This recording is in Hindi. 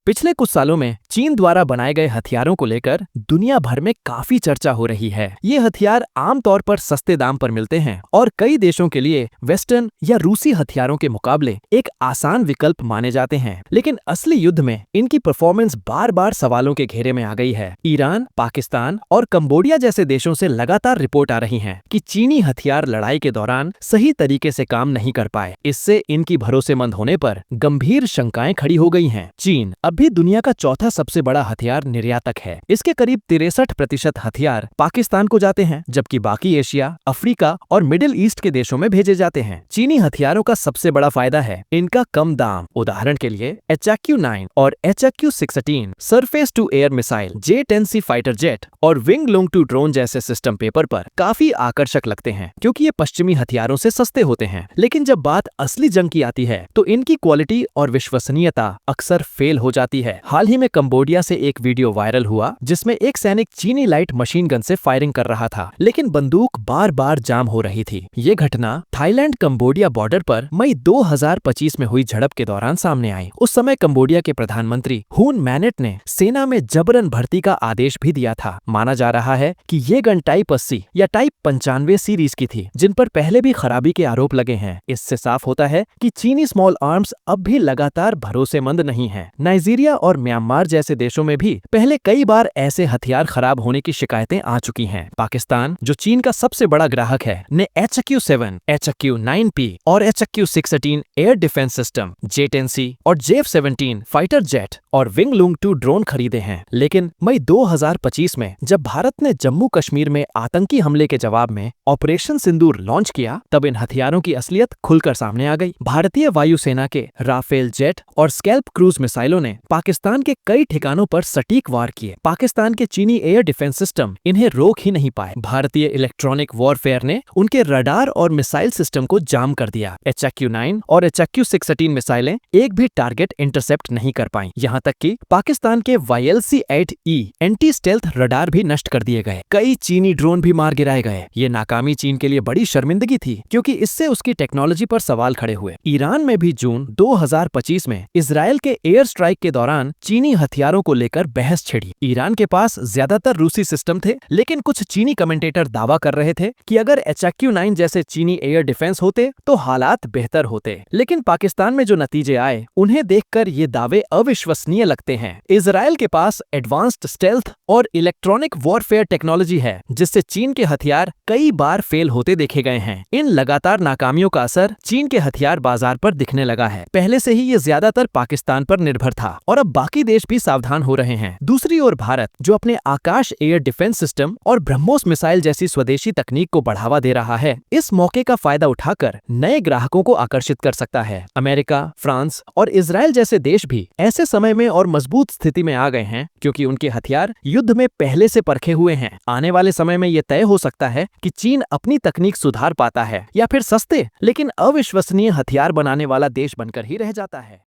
पिछले कुछ सालों में चीन द्वारा बनाए गए हथियारों को लेकर दुनिया भर में काफी चर्चा हो रही है। ये हथियार आमतौर पर सस्ते दाम पर मिलते हैं और कई देशों के लिए वेस्टर्न या रूसी हथियारों के मुकाबले एक आसान विकल्प माने जाते हैं। लेकिन असली युद्ध में इनकी परफॉर्मेंस बार बार सवालों के घेरे में आ गई है। ईरान, पाकिस्तान और कंबोडिया जैसे देशों से लगातार रिपोर्ट आ रही है कि चीनी हथियार लड़ाई के दौरान सही तरीके से काम नहीं कर पाए। इससे इनकी भरोसेमंद होने पर गंभीर शंकाएं खड़ी हो गई हैं। चीन अब भी दुनिया का चौथा सबसे बड़ा हथियार निर्यातक है। इसके करीब 63% हथियार पाकिस्तान को जाते हैं, जबकि बाकी एशिया, अफ्रीका और मिडिल ईस्ट के देशों में भेजे जाते हैं। चीनी हथियारों का सबसे बड़ा फायदा है इनका कम दाम। उदाहरण के लिए HQ-9 और HQ-16 surface to air missile, J-10C fighter jet और विंग लुंग-2 ड्रोन जैसे सिस्टम पेपर पर काफी आकर्षक लगते हैं, क्योंकि ये पश्चिमी हथियारों से सस्ते होते हैं। लेकिन जब बात असली जंग की आती है तो इनकी क्वालिटी और विश्वसनीयता अक्सर फेल हो जाती है। हाल ही में कंबोडिया से एक वीडियो वायरल हुआ जिसमें एक सैनिक चीनी लाइट मशीन गन से फायरिंग कर रहा था, लेकिन बंदूक बार बार जाम हो रही थी। ये घटना थाईलैंड कंबोडिया बॉर्डर पर मई 2025 में हुई झड़प के दौरान सामने आई। उस समय कंबोडिया के प्रधानमंत्री हुन मैनेट ने सेना में जबरन भर्ती का आदेश भी दिया था। माना जा रहा है कि ये गन टाइप 80 या टाइप 95 सीरीज की थी, जिन पर पहले भी खराबी के आरोप लगे हैं। इससे साफ होता है कि चीनी स्मॉल आर्म्स अब भी लगातार भरोसेमंद नहीं है। नाइजीरिया और म्यांमार जैसे देशों में भी पहले कई बार ऐसे हथियार खराब होने की शिकायतें आ चुकी हैं। पाकिस्तान, जो चीन का सबसे बड़ा ग्राहक है, ने HQ-7, HQ-9P और HQ-16 air defence system, J-10C और J-17 फाइटर जेट और विंग लुंग-2 ड्रोन खरीदे हैं। लेकिन मई 2025 में जब भारत ने जम्मू कश्मीर में आतंकी हमले के जवाब में ऑपरेशन सिंदूर लॉन्च किया, तब इन हथियारों की असलियत खुलकर सामने आ गई। भारतीय वायुसेना के राफेल जेट और स्कैल्प क्रूज मिसाइलों ने पाकिस्तान के कई ठिकानों पर सटीक वार किए। पाकिस्तान के चीनी एयर डिफेंस सिस्टम इन्हें रोक ही नहीं पाए। भारतीय इलेक्ट्रॉनिक वॉरफेयर ने उनके रडार और मिसाइल सिस्टम को जाम कर दिया। HQ-9 और HQ-16 मिसाइलें एक भी टारगेट इंटरसेप्ट नहीं कर पाईं। यहाँ तक कि पाकिस्तान के YLC-8E एंटी स्टेल्थ रडार भी नष्ट कर दिए गए। कई चीनी ड्रोन भी मार गिराए गए। ये नाकामी चीन के लिए बड़ी शर्मिंदगी थी, क्योंकि इससे उसकी टेक्नोलॉजी पर सवाल खड़े हुए। ईरान में भी जून 2025 में इजराइल के एयर स्ट्राइक के दौरान चीनी हथियारों को लेकर बहस छिड़ी। ईरान के पास ज्यादातर रूसी सिस्टम थे, लेकिन कुछ चीनी कमेंटेटर दावा कर रहे थे कि अगर HQ-9 जैसे चीनी एयर डिफेंस होते तो हालात बेहतर होते। लेकिन पाकिस्तान में जो नतीजे आए, उन्हें देखकर ये दावे अविश्वसनीय लगते हैं। इजराइल के पास एडवांस्ड स्टेल्थ और इलेक्ट्रॉनिक वॉरफेयर टेक्नोलॉजी है, जिससे चीन के हथियार कई बार फेल होते देखे गए हैं। इन लगातार नाकामियों का असर चीन के हथियार बाजार पर दिखने लगा है। पहले से ही ये ज्यादातर पाकिस्तान पर निर्भर था और अब बाकी देश भी सावधान हो रहे हैं। दूसरी ओर भारत, जो अपने आकाश एयर डिफेंस सिस्टम और ब्रह्मोस मिसाइल जैसी स्वदेशी तकनीक को बढ़ावा दे रहा है, इस मौके का फायदा उठाकर नए ग्राहकों को आकर्षित कर सकता है। अमेरिका, फ्रांस और इजराइल जैसे देश भी ऐसे समय में और मजबूत स्थिति में आ गए हैं, क्योंकि उनके हथियार युद्ध में पहले से परखे हुए हैं। आने वाले समय में ये तय हो सकता है कि चीन अपनी तकनीक सुधार पाता है या फिर सस्ते लेकिन अविश्वसनीय हथियार बनाने वाला देश बनकर ही रह जाता है।